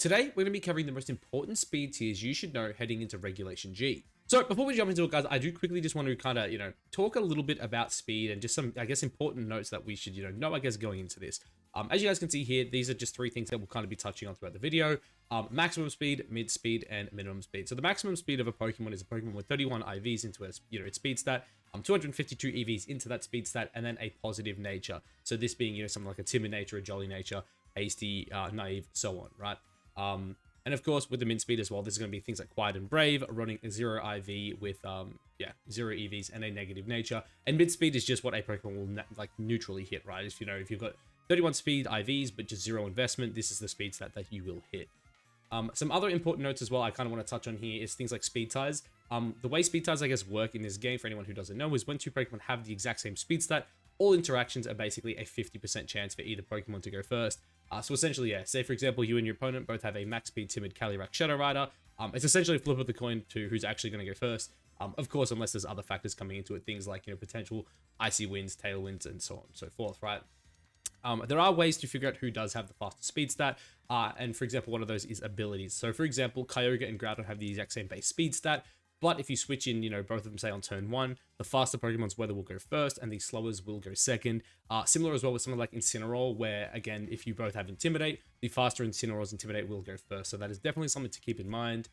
Today, we're going to be covering the most important speed tiers you should know heading into Regulation G. So before we jump into it, guys, I do quickly just want to kind of, talk a little bit about speed and just some, I guess, important notes that we should, know, I guess, going into this. As you guys can see here, these are just three things that we'll kind of be touching on throughout the video. Maximum speed, mid speed, and minimum speed. So the maximum speed of a Pokemon is a Pokemon with 31 IVs into its, its speed stat, 252 EVs into that speed stat, and then a positive nature. So this being, something like a timid nature, a jolly nature, hasty, naive, so on, right? And of course, with the min speed as well, this is going to be things like quiet and brave, running a 0 IV with, 0 EVs and a negative nature. And mid speed is just what a Pokemon will neutrally hit, right? If you've got 31 speed IVs, but just 0 investment, this is the speed stat that you will hit. Some other important notes as well I kind of want to touch on here is things like speed ties. The way speed ties, I guess, work in this game, for anyone who doesn't know, is when two Pokemon have the exact same speed stat, all interactions are basically a 50% chance for either Pokemon to go first. So essentially, yeah, say for example, you and your opponent both have a max speed timid Calyrex-Shadow rider. It's essentially a flip of the coin to who's actually going to go first. Of course, unless there's other factors coming into it, things like, potential icy winds, tailwinds, and so on and so forth, right? There are ways to figure out who does have the fastest speed stat. And for example, one of those is abilities. So for example, Kyogre and Groudon have the exact same base speed stat. But if you switch in, both of them, say, on turn 1, the faster Pokemon's weather will go first, and the slowers will go second. Similar as well with something like Incineroar, where, again, if you both have Intimidate, the faster Incineroar's Intimidate will go first. So that is definitely something to keep in mind.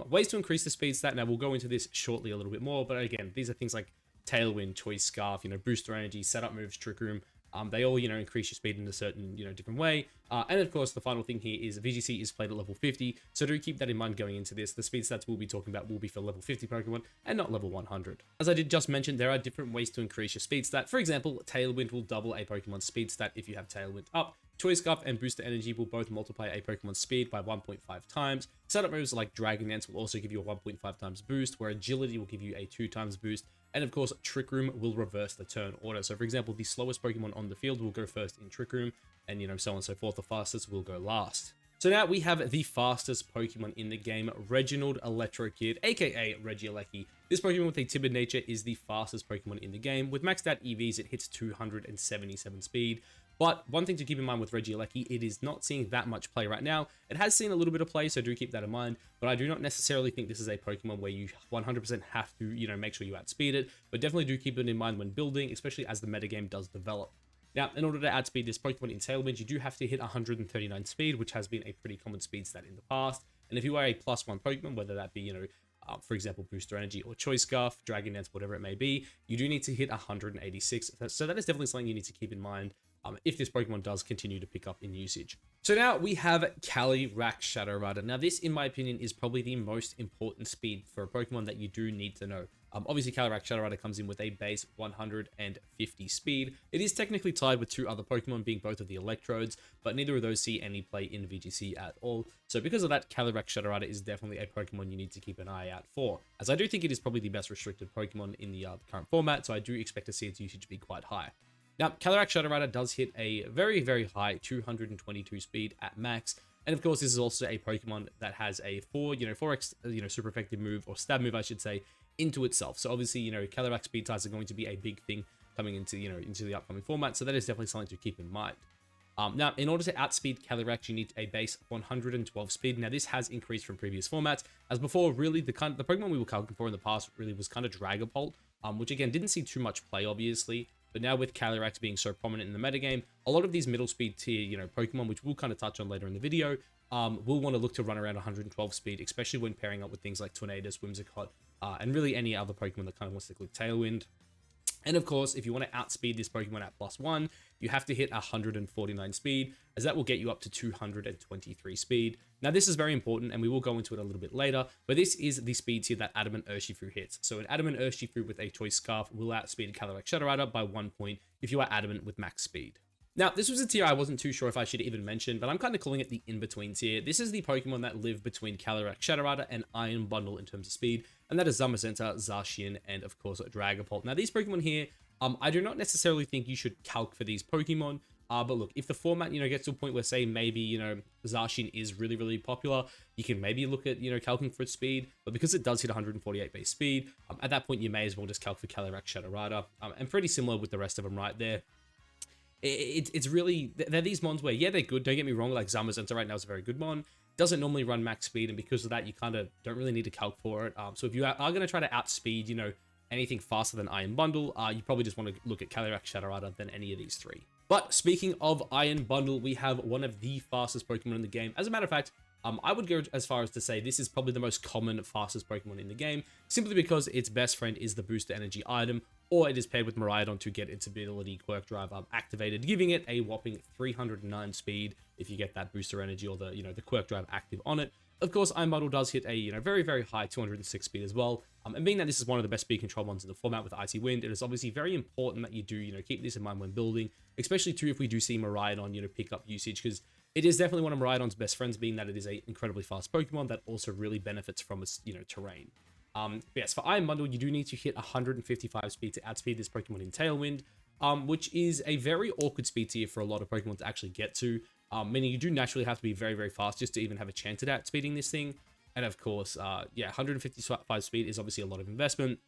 Ways to increase the speed stat. Now, we'll go into this shortly a little bit more, but again, these are things like Tailwind, Choice Scarf, Booster Energy, Setup Moves, Trick Room. They all, increase your speed in a certain, different way. And of course, the final thing here is VGC is played at level 50. So do keep that in mind going into this. The speed stats we'll be talking about will be for level 50 Pokemon and not level 100. As I did just mention, there are different ways to increase your speed stat. For example, Tailwind will double a Pokemon's speed stat if you have Tailwind up. Choice Scarf and Booster Energy will both multiply a Pokemon's speed by 1.5 times. Setup moves like Dragon Dance will also give you a 1.5 times boost, where Agility will give you a 2 times boost. And of course, Trick Room will reverse the turn order. So for example, the slowest Pokemon on the field will go first in Trick Room, and so on and so forth. The fastest will go last. So now we have the fastest Pokemon in the game, Reginald Electrokid, aka Regieleki. This Pokemon with a timid nature is the fastest Pokemon in the game. With maxed out EVs, it hits 277 speed. But one thing to keep in mind with Regieleki, it is not seeing that much play right now. It has seen a little bit of play, so do keep that in mind. But I do not necessarily think this is a Pokemon where you 100% have to, make sure you outspeed it. But definitely do keep it in mind when building, especially as the metagame does develop. Now, in order to outspeed this Pokemon in Tailwind, you do have to hit 139 speed, which has been a pretty common speed stat in the past. And if you are a +1 Pokemon, whether that be, for example, Booster Energy or Choice Scarf, Dragon Dance, whatever it may be, you do need to hit 186. So that is definitely something you need to keep in mind if this Pokemon does continue to pick up in usage. So now we have Calyrex-Shadow Rider. Now this, in my opinion, is probably the most important speed for a Pokemon that you do need to know. Obviously, Calyrex-Shadow Rider comes in with a base 150 speed. It is technically tied with 2 other Pokemon, being both of the Electrodes, but neither of those see any play in VGC at all. So because of that, Calyrex-Shadow Rider is definitely a Pokemon you need to keep an eye out for, as I do think it is probably the best restricted Pokemon in the current format, so I do expect to see its usage be quite high. Now, Calyrex-Shadow Rider does hit a very, very high 222 speed at max. And of course, this is also a Pokemon that has a 4x, super effective move, or stab move, I should say, into itself. So obviously, Calyrex speed ties are going to be a big thing coming into, into the upcoming format. So that is definitely something to keep in mind. Now, in order to outspeed Calyrex, you need a base 112 speed. Now, this has increased from previous formats. As before, really, the Pokemon we were looking for in the past really was kind of Dragapult, which again, didn't see too much play, obviously. But now with Calyrex being so prominent in the metagame, a lot of these middle speed tier, Pokemon, which we'll kind of touch on later in the video, will want to look to run around 112 speed, especially when pairing up with things like Tornadus, Whimsicott, and really any other Pokemon that kind of wants to click Tailwind. And of course, if you want to outspeed this Pokemon at +1, you have to hit 149 speed, as that will get you up to 223 speed. Now, this is very important, and we will go into it a little bit later, but this is the speed tier that Adamant Urshifu hits. So an Adamant Urshifu with a Choice Scarf will outspeed Calyrex-Shadow Rider by 1 point if you are Adamant with max speed. Now, this was a tier I wasn't too sure if I should even mention, but I'm kind of calling it the in-between tier. This is the Pokemon that live between Calyrex-Shadow Rider and Iron Bundle in terms of speed, and that is Zamazenta, Zacian, and of course, Dragapult. Now, these Pokemon here, I do not necessarily think you should calc for these Pokemon, but look, if the format, gets to a point where, say, maybe, Zacian is really, really popular, you can maybe look at, calcing for its speed, but because it does hit 148 base speed, at that point, you may as well just calc for Calyrex-Shadow Rider, and pretty similar with the rest of them right there. It's really, they're these mons where, yeah, they're good, don't get me wrong, like Zamazenta right now is a very good mon, doesn't normally run max speed, and because of that, you kind of don't really need to calc for it. So if you are going to try to outspeed, you know, anything faster than Iron Bundle, you probably just want to look at Calyrex-Shadow rather than any of these three. But speaking of Iron Bundle, we have one of the fastest Pokemon in the game. As a matter of fact, I would go as far as to say this is probably the most common, fastest Pokemon in the game, simply because its best friend is the Booster Energy item, or it is paired with Miraidon to get its ability Quirk Drive activated, giving it a whopping 309 speed if you get that Booster Energy or the, you know, the Quirk Drive active on it. Of course, Iron Bundle does hit a, you know, very, very high 206 speed as well. And being that this is one of the best speed control ones in the format with Icy Wind, it is obviously very important that you do, you know, keep this in mind when building, especially too if we do see Miraidon, you know, pick up usage, because it is definitely one of Miraidon's best friends, being that it is a incredibly fast Pokemon that also really benefits from its, you know, terrain. Yes, for Iron Bundle, you do need to hit 155 speed to outspeed this Pokemon in Tailwind, which is a very awkward speed tier for a lot of Pokemon to actually get to, meaning you do naturally have to be very, very fast just to even have a chance at outspeeding this thing. And of course, yeah, 155 speed is obviously a lot of investment.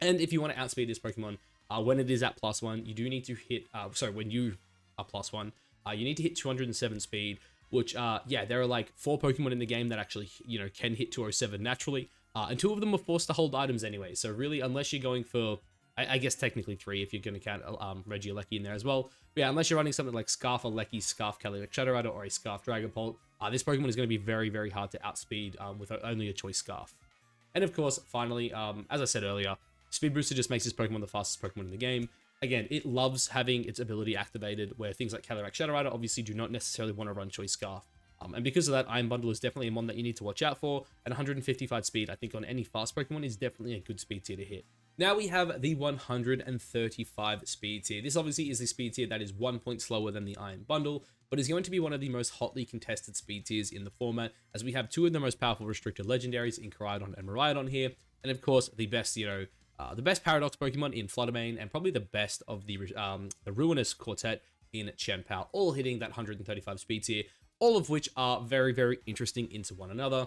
And if you want to outspeed this Pokemon, when it is at +1, you do need to hit, when you are +1, you need to hit 207 speed, which, yeah, there are like 4 Pokemon in the game that actually, you know, can hit 207 naturally, and 2 of them are forced to hold items anyway. So really, unless you're going for, I guess technically 3 if you're going to count Regieleki in there as well. But yeah, unless you're running something like Scarf Aleki, Scarf Calyrex-Shadow, or a Scarf Dragapult, this Pokemon is going to be very, very hard to outspeed with only a choice Scarf. And of course, finally, as I said earlier, Speed Booster just makes this Pokemon the fastest Pokemon in the game. Again, it loves having its ability activated, where things like Calyrex-Shadow obviously do not necessarily want to run Choice Scarf. And because of that, Iron Bundle is definitely one that you need to watch out for, and 155 speed, I think on any fast Pokemon, is definitely a good speed tier to hit. Now we have the 135 speed tier. This obviously is the speed tier that is 1 point slower than the Iron Bundle, but is going to be one of the most hotly contested speed tiers in the format, as we have 2 of the most powerful restricted legendaries in Koraidon and Miraidon here, and of course, the best, you know, the best Paradox Pokemon in Fluttermane, and probably the best of the Ruinous Quartet in Chien-Pao, all hitting that 135 speed tier, all of which are very, very interesting into one another.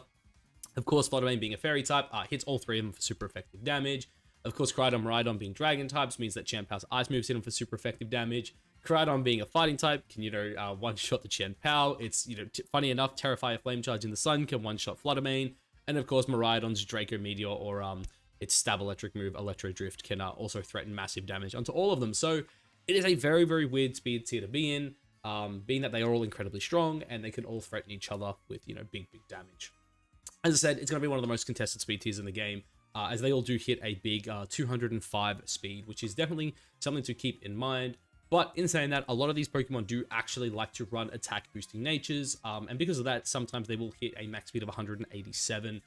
Of course, Fluttermane being a Fairy type, hits all 3 of them for super effective damage. Of course, Koraidon, Miraidon being Dragon types means that Chien-Pao's Ice moves hit them for super effective damage. Koraidon being a Fighting type can, you know, one-shot the Chien-Pao. It's, you know, funny enough, Terrify, Flame Charge in the Sun can one-shot Fluttermane. And of course, Miraidon's Draco Meteor or its Stab Electric move, Electro Drift, can also threaten massive damage onto all of them. So it is a very, very weird speed tier to be in, being that they are all incredibly strong and they can all threaten each other with, you know, big, big damage. As I said, it's going to be one of the most contested speed tiers in the game, as they all do hit a big 205 speed, which is definitely something to keep in mind. But in saying that, a lot of these Pokemon do actually like to run attack boosting natures, and because of that, sometimes they will hit a max speed of 187.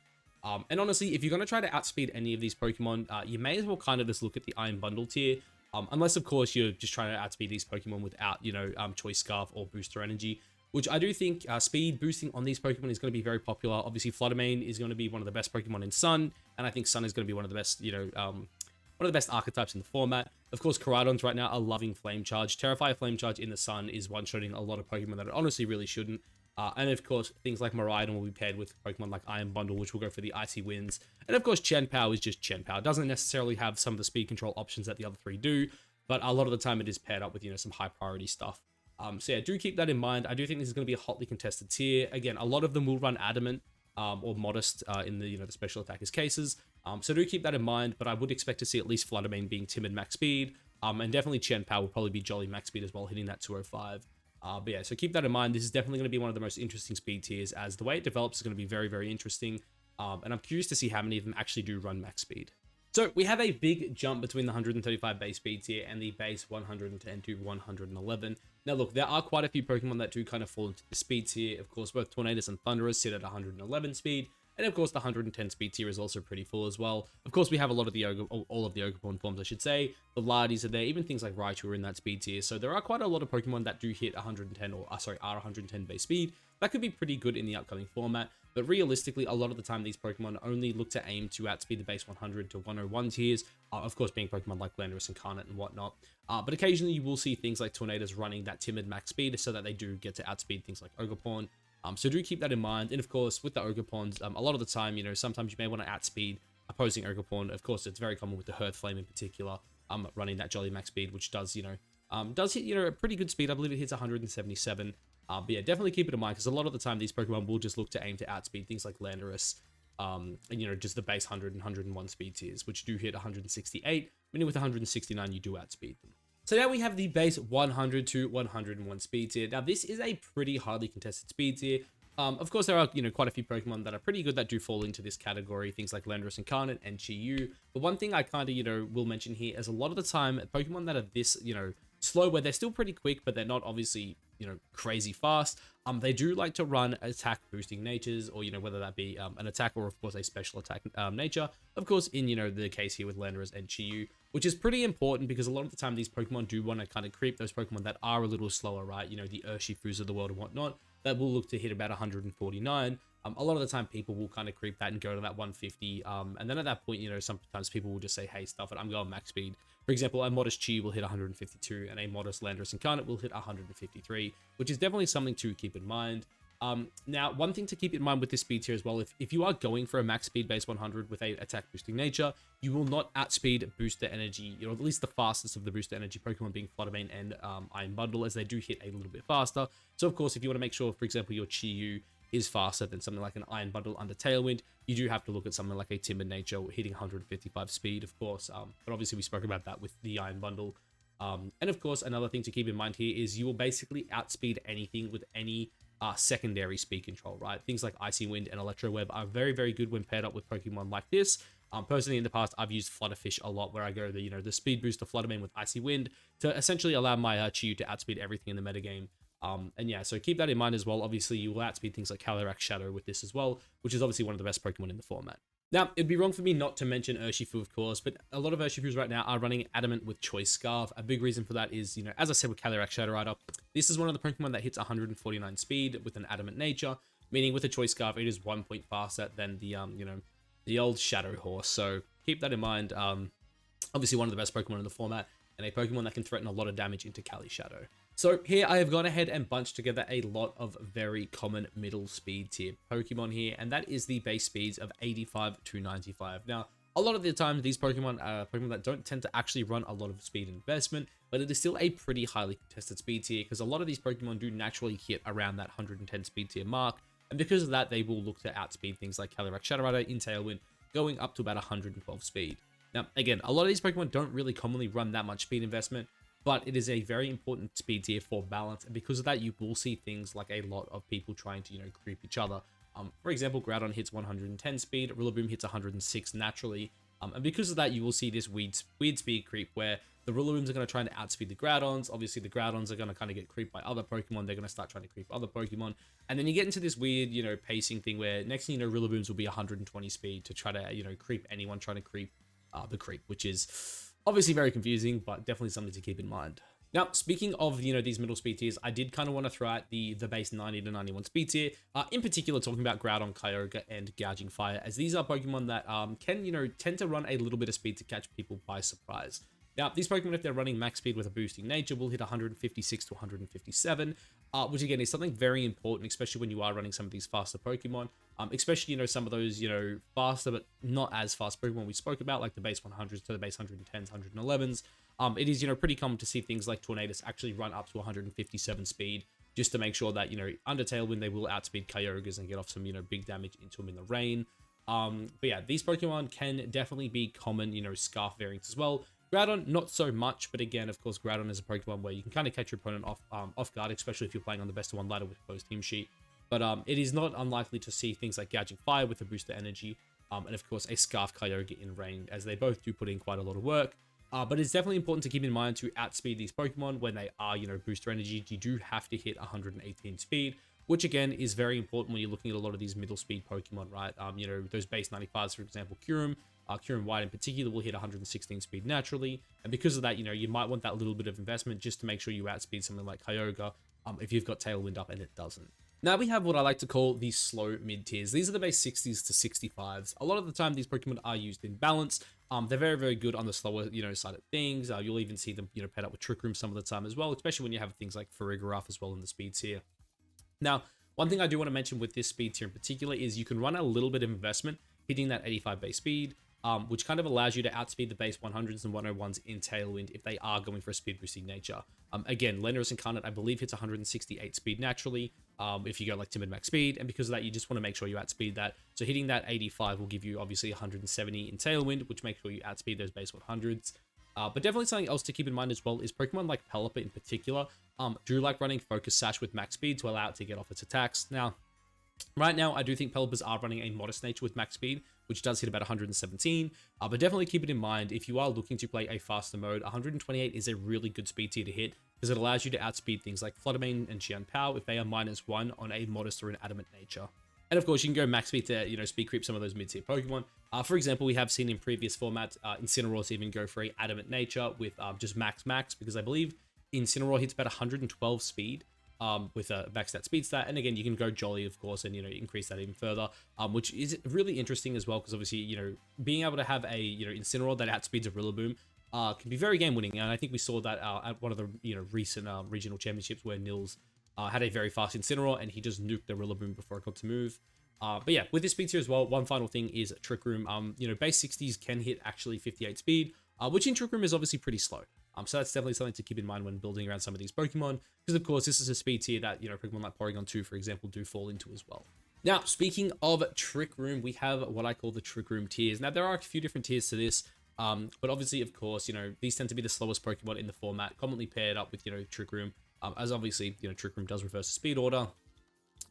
And honestly, if you're going to try to outspeed any of these Pokemon, you may as well kind of just look at the Iron Bundle tier, unless of course you're just trying to outspeed these Pokemon without, you know, Choice Scarf or Booster Energy, which I do think speed boosting on these Pokemon is going to be very popular. Obviously, Fluttermane is going to be one of the best Pokemon in Sun, and I think Sun is going to be one of the best, you know, one of the best archetypes in the format. Of course, Koraidons right now are loving Flame Charge. Terrify Flame Charge in the Sun is one-shotting a lot of Pokemon that honestly really shouldn't. And of course, things like Miraidon will be paired with Pokemon like Iron Bundle, which will go for the Icy Winds. And of course, Chien-Pao is just Chien-Pao. It doesn't necessarily have some of the speed control options that the other 3 do, but a lot of the time it is paired up with, you know, some high priority stuff. So yeah, do keep that in mind. I do think this is going to be a hotly contested tier. Again, a lot of them will run Adamant or Modest in the, you know, the special attackers cases. So do keep that in mind, but I would expect to see at least Fluttermane being Timid max speed, and definitely Chien-Pao will probably be Jolly max speed as well, hitting that 205. But yeah, so keep that in mind. This is definitely going to be one of the most interesting speed tiers, as the way it develops is going to be very, very interesting. And I'm curious to see how many of them actually do run max speed. So we have a big jump between the 135 base speed tier and the base 110 to 111. Now look, there are quite a few Pokemon that do kind of fall into the speed tier. Of course, both Tornadus and Thundurus sit at 111 speed. And of course, the 110 speed tier is also pretty full as well. Of course, we have a lot of the all of the Ogerpon forms, I should say. The Lardis are there, even things like Raichu are in that speed tier. So there are quite a lot of Pokemon that do hit 110, or are 110 base speed. That could be pretty good in the upcoming format. But realistically, a lot of the time, these Pokemon only look to aim to outspeed the base 100 to 101 tiers. Of course, being Pokemon like Landorus and Incarnate and whatnot. But occasionally, you will see things like Tornadus running that timid max speed so that they do get to outspeed things like Ogerpon. So do keep that in mind. And of course, with the Ogerpons, a lot of the time, you know, sometimes you may want to outspeed opposing Ogerpon. Of course, it's very common with the Hearth Flame in particular, running that Jolly max speed, which does, you know, does hit, you know, a pretty good speed. I believe it hits 177. But yeah, definitely keep it in mind because a lot of the time these Pokemon will just look to aim to outspeed things like Landorus, and you know, just the base 100 and 101 speed tiers, which do hit 168, meaning with 169 you do outspeed them. So now we have the base 100 to 101 speed tier. Now this is a pretty highly contested speed tier. Of course, there are, you know, quite a few Pokemon that are pretty good that do fall into this category, things like Landorus Incarnate and Chi-Yu. But one thing I kind of, you know, will mention here is a lot of the time, Pokemon that are this, you know, slow, where they're still pretty quick, but they're not obviously, you know, crazy fast. They do like to run attack boosting natures, or, you know, whether that be an attack or, of course, a special attack nature. Of course, in, you know, the case here with Landorus and Chi-Yu, which is pretty important because a lot of the time these Pokemon do want to kind of creep those Pokemon that are a little slower, right? You know, the Urshifus of the world and whatnot, that will look to hit about 149. A lot of the time people will kind of creep that and go to that 150. And then at that point, you know, sometimes people will just say, hey, stuff it, I'm going max speed. For example, a modest Chi will hit 152 and a modest Landorus Incarnate will hit 153, which is definitely something to keep in mind. Now, one thing to keep in mind with this speed tier as well, if you are going for a max speed base 100 with a attack boosting nature, you will not outspeed booster energy, you know, at least the fastest of the booster energy Pokemon being Fluttermane and Iron Bundle, as they do hit a little bit faster. So of course, if you want to make sure, for example, your Chi-Yu is faster than something like an Iron Bundle under Tailwind, you do have to look at something like a Timid Nature hitting 155 speed, of course. But obviously we spoke about that with the Iron Bundle. And of course, another thing to keep in mind here is you will basically outspeed anything with any secondary speed control, right? Things like Icy Wind and Electro Web are very, very good when paired up with Pokemon like this. Personally, in the past, I've used Flutterfish a lot, where I go the speed booster Fluttermane with Icy Wind to essentially allow my Chi-Yu to outspeed everything in the metagame. And yeah, so keep that in mind as well. Obviously, you will outspeed things like Calyrex-Shadow with this as well, which is obviously one of the best Pokemon in the format. Now, it'd be wrong for me not to mention Urshifu, of course, but a lot of Urshifus right now are running Adamant with Choice Scarf. A big reason for that is, you know, as I said with Calyrex-Shadow Rider, this is one of the Pokemon that hits 149 speed with an Adamant nature, meaning with a Choice Scarf, it is 1 point faster than the, you know, the old Shadow Horse. So keep that in mind. Obviously, one of the best Pokemon in the format, and a Pokemon that can threaten a lot of damage into Shadow. So here I have gone ahead and bunched together a lot of very common middle speed tier Pokemon here, and that is the base speeds of 85 to 95. Now, a lot of the time, these Pokemon are Pokemon that don't tend to actually run a lot of speed investment, but it is still a pretty highly contested speed tier because a lot of these Pokemon do naturally hit around that 110 speed tier mark, and because of that, they will look to outspeed things like Calyrex-Shadow Rider in Tailwind, going up to about 112 speed. Now, again, a lot of these Pokemon don't really commonly run that much speed investment, but it is a very important speed tier for balance, and because of that, you will see things like a lot of people trying to, you know, creep each other. For example, Groudon hits 110 speed, Rillaboom hits 106 naturally, and because of that, you will see this weird speed creep where the Rillabooms are going to try to outspeed the Groudons. Obviously, the Groudons are going to kind of get creeped by other Pokemon. They're going to start trying to creep other Pokemon, and then you get into this weird, you know, pacing thing where next thing you know, Rillabooms will be 120 speed to try to, you know, creep anyone trying to creep the creep, which is obviously very confusing, but definitely something to keep in mind. Now, speaking of, you know, these middle speed tiers, I did kind of want to throw out the base 90 to 91 speed tier, in particular talking about Groudon, Kyogre, and Gouging Fire, as these are Pokemon that can, you know, tend to run a little bit of speed to catch people by surprise. Now, these Pokemon, if they're running max speed with a boosting nature, will hit 156 to 157, which again is something very important, especially when you are running some of these faster Pokemon, especially, you know, some of those, you know, faster but not as fast Pokemon we spoke about, like the base 100s to the base 110s, 111s. It is, you know, pretty common to see things like Tornadus actually run up to 157 speed, just to make sure that, you know, under Tailwind, they will outspeed Kyogres and get off some, you know, big damage into them in the rain. But yeah, these Pokemon can definitely be common, you know, Scarf variants as well. Groudon, not so much, but again, of course, Groudon is a Pokemon where you can kind of catch your opponent off guard, especially if you're playing on the best of one ladder with closed team sheet. But it is not unlikely to see things like Gouging Fire with a booster energy, and of course, a Scarf Kyogre in rain, as they both do put in quite a lot of work. But it's definitely important to keep in mind to outspeed these Pokemon when they are, you know, booster energy. You do have to hit 118 speed, which again is very important when you're looking at a lot of these middle speed Pokemon, right? You know, those base 95s, for example, Kyurem White in particular will hit 116 speed naturally, and because of that, you know, you might want that little bit of investment just to make sure you outspeed something like Kyogre if you've got Tailwind up and it doesn't. Now we have what I like to call the slow mid tiers. These are the base 60s to 65s. A lot of the time, these Pokemon are used in balance. They're very, very good on the slower, you know, side of things. You'll even see them, you know, paired up with Trick Room some of the time as well, especially when you have things like Farigiraf as well in the speed tier. Now, one thing I do want to mention with this speed tier in particular is you can run a little bit of investment hitting that 85 base speed. which kind of allows you to outspeed the base 100s and 101s in Tailwind if they are going for a speed boosting nature. Again, Landorus Incarnate, I believe, hits 168 speed naturally if you go like Timid Max Speed, and because of that, you just want to make sure you outspeed that. So hitting that 85 will give you obviously 170 in Tailwind, which makes sure you outspeed those base 100s. But definitely something else to keep in mind as well is Pokemon like Pelipper in particular do like running Focus Sash with max speed to allow it to get off its attacks. Now, right now, I do think Pelippers are running a modest nature with max speed, which does hit about 117, but definitely keep it in mind if you are looking to play a faster mode, 128 is a really good speed tier to hit because it allows you to outspeed things like Fluttermane and Qianpao if they are -1 on a modest or an adamant nature. And of course, you can go max speed to, speed creep some of those mid-tier Pokemon. For example, we have seen in previous formats, Incineroar even go for a adamant nature with just max, because I believe Incineroar hits about 112 speed with a max stat speed stat. And again, you can go Jolly, of course, and, increase that even further, which is really interesting as well, because obviously, being able to have a, Incineroar that outspeeds a Rillaboom can be very game winning. And I think we saw that at one of the, recent regional championships where Nils had a very fast Incineroar and he just nuked the Rillaboom before it got to move. But yeah, with this speed tier as well, one final thing is Trick Room. Base 60s can hit actually 58 speed, which in Trick Room is obviously pretty slow. So that's definitely something to keep in mind when building around some of these Pokemon, because of course this is a speed tier that, Pokemon like Porygon 2, for example, do fall into as well. Now, speaking of Trick Room, we have what I call the Trick Room tiers. Now, there are a few different tiers to this, but obviously, of course, these tend to be the slowest Pokemon in the format, commonly paired up with, Trick Room, as obviously, Trick Room does reverse the speed order.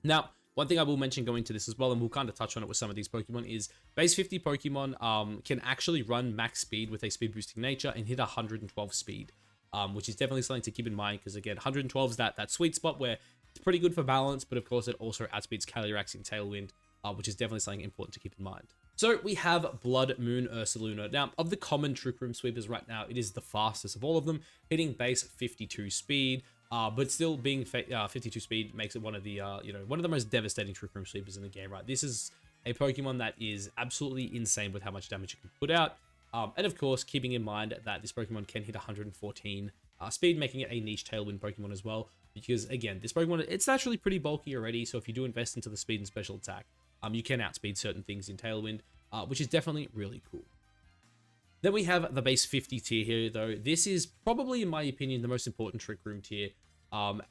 Now, one thing I will mention going to this as well, and we'll kind of touch on it with some of these Pokemon, is base 50 Pokemon can actually run max speed with a speed boosting nature and hit 112 speed, which is definitely something to keep in mind, because again, 112 is that sweet spot where it's pretty good for balance, but of course it also outspeeds Calyrex in Tailwind, which is definitely something important to keep in mind. So we have Blood Moon Ursaluna. Now, of the common Trick Room sweepers right now, it is the fastest of all of them, hitting base 52 speed. But still being 52 speed makes it one of the one of the most devastating Trick Room sweepers in the game, right? This is a Pokemon that is absolutely insane with how much damage it can put out. And of course, keeping in mind that this Pokemon can hit 114 speed, making it a niche Tailwind Pokemon as well. Because again, this Pokemon, it's naturally pretty bulky already, so if you do invest into the speed and special attack, you can outspeed certain things in Tailwind, which is definitely really cool. Then we have the base 50 tier here, though. This is probably, in my opinion, the most important Trick Room tier,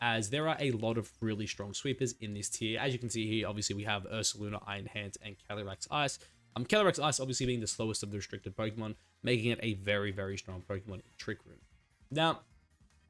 as there are a lot of really strong sweepers in this tier. As you can see here, obviously we have Ursaluna, Iron Hands, and Calyrex-Ice. Calyrex-Ice obviously being the slowest of the restricted Pokemon, making it a very, very strong Pokemon in Trick Room. Now,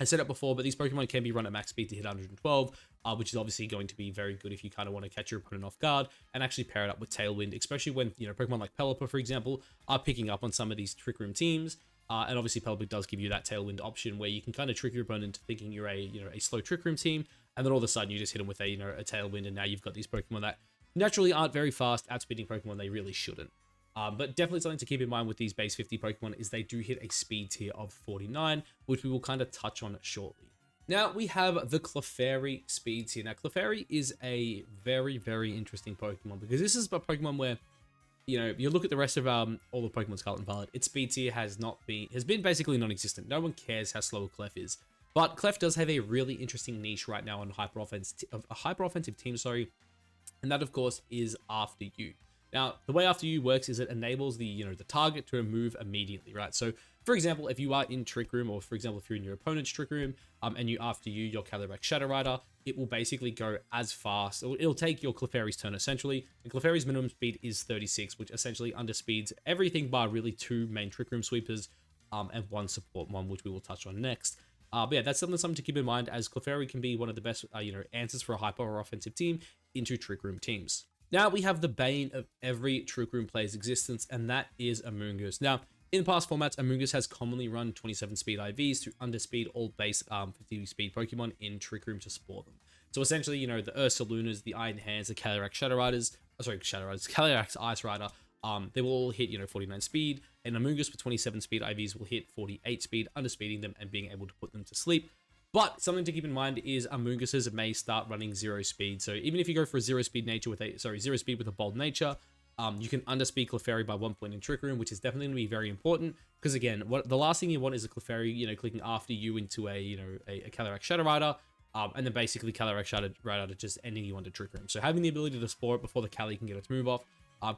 I said it before, but these Pokemon can be run at max speed to hit 112, which is obviously going to be very good if you kind of want to catch your opponent off guard and actually pair it up with Tailwind, especially when, Pokemon like Pelipper, for example, are picking up on some of these Trick Room teams. And obviously Pelipper does give you that Tailwind option where you can kind of trick your opponent into thinking you're a slow Trick Room team, and then all of a sudden you just hit them with a Tailwind, and now you've got these Pokemon that naturally aren't very fast, outspeeding Pokemon they really shouldn't. But definitely something to keep in mind with these base 50 Pokemon is they do hit a speed tier of 49, which we will kind of touch on shortly. Now we have the Clefairy speed tier. Now Clefairy is a very, very interesting Pokemon, because this is a Pokemon where, you look at the rest of all the Pokemon Scarlet and Violet, its speed tier has been basically non-existent. No one cares how slow a Clef is. But Clef does have a really interesting niche right now on a hyper offensive team, and that of course is After You. Now, the way After You works is it enables the target to move immediately, right? So, for example, if you are in Trick Room, or for example, if you're in your opponent's Trick Room, and you After You your Calyrex-Shadow Rider, it will basically go as fast. It'll take your Clefairy's turn, essentially. And Clefairy's minimum speed is 36, which essentially underspeeds everything bar really 2 main Trick Room sweepers, and 1 support one, which we will touch on next. But yeah, that's something to keep in mind, as Clefairy can be one of the best, answers for a hyper or offensive team into Trick Room teams. Now we have the bane of every Trick Room player's existence, and that is Amoonguss. Now, in past formats, Amoonguss has commonly run 27 speed IVs to underspeed all base 50 speed Pokemon in Trick Room to spore them. So essentially, the Ursalunas, the Iron Hands, the Calyrex-Ice Rider, they will all hit, 49 speed, and Amoonguss with 27 speed IVs will hit 48 speed, underspeeding them and being able to put them to sleep. But something to keep in mind is Amoongusses may start running 0 speed. So even if you go for a 0 speed with a bold nature, you can underspeed Clefairy by 1 point in Trick Room, which is definitely going to be very important. Because again, the last thing you want is a Clefairy, clicking After You into a Calyrex-Shadow Rider, and then basically Calyrex-Shadow Rider just ending you under Trick Room. So having the ability to spore it before the Cali can get its move off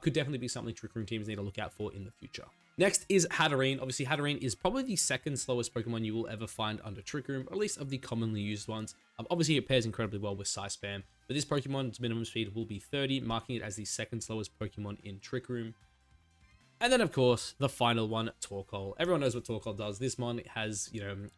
could definitely be something Trick Room teams need to look out for in the future. Next is Hatterene. Obviously, Hatterene is probably the second slowest Pokemon you will ever find under Trick Room, or at least of the commonly used ones. Obviously, it pairs incredibly well with Psy Spam, but this Pokemon's minimum speed will be 30, marking it as the second slowest Pokemon in Trick Room. And then, of course, the final one, Torkoal. Everyone knows what Torkoal does. This one has,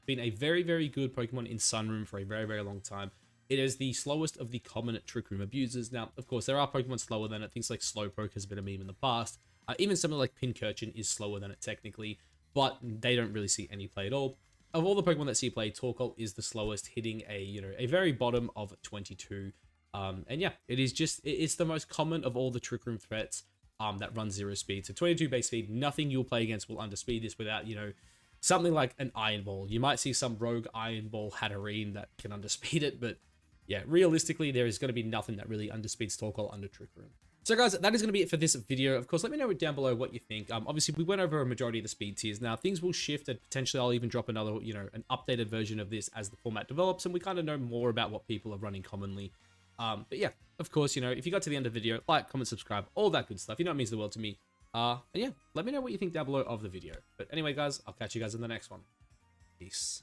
been a very, very good Pokemon in Sunroom for a very, very long time. It is the slowest of the common Trick Room abusers. Now, of course, there are Pokemon slower than it. Things like Slowpoke has been a meme in the past. Even something like Pincurchin is slower than it technically, but they don't really see any play at all. Of all the Pokemon that see play, Torkoal is the slowest, hitting a very bottom of 22. And yeah, it's the most common of all the Trick Room threats that run 0 speed. So 22 base speed, nothing you'll play against will underspeed this without, something like an Iron Ball. You might see some rogue Iron Ball Hatterene that can underspeed it, but yeah, realistically, there is going to be nothing that really underspeeds Torkoal under Trick Room. So guys, that is going to be it for this video. Of course, let me know down below what you think. Obviously, we went over a majority of the speed tiers. Now, things will shift, and potentially I'll even drop another, an updated version of this as the format develops, and we kind of know more about what people are running commonly. But yeah, of course, if you got to the end of the video, like, comment, subscribe, all that good stuff. It means the world to me. And yeah, let me know what you think down below of the video. But anyway, guys, I'll catch you guys in the next one. Peace.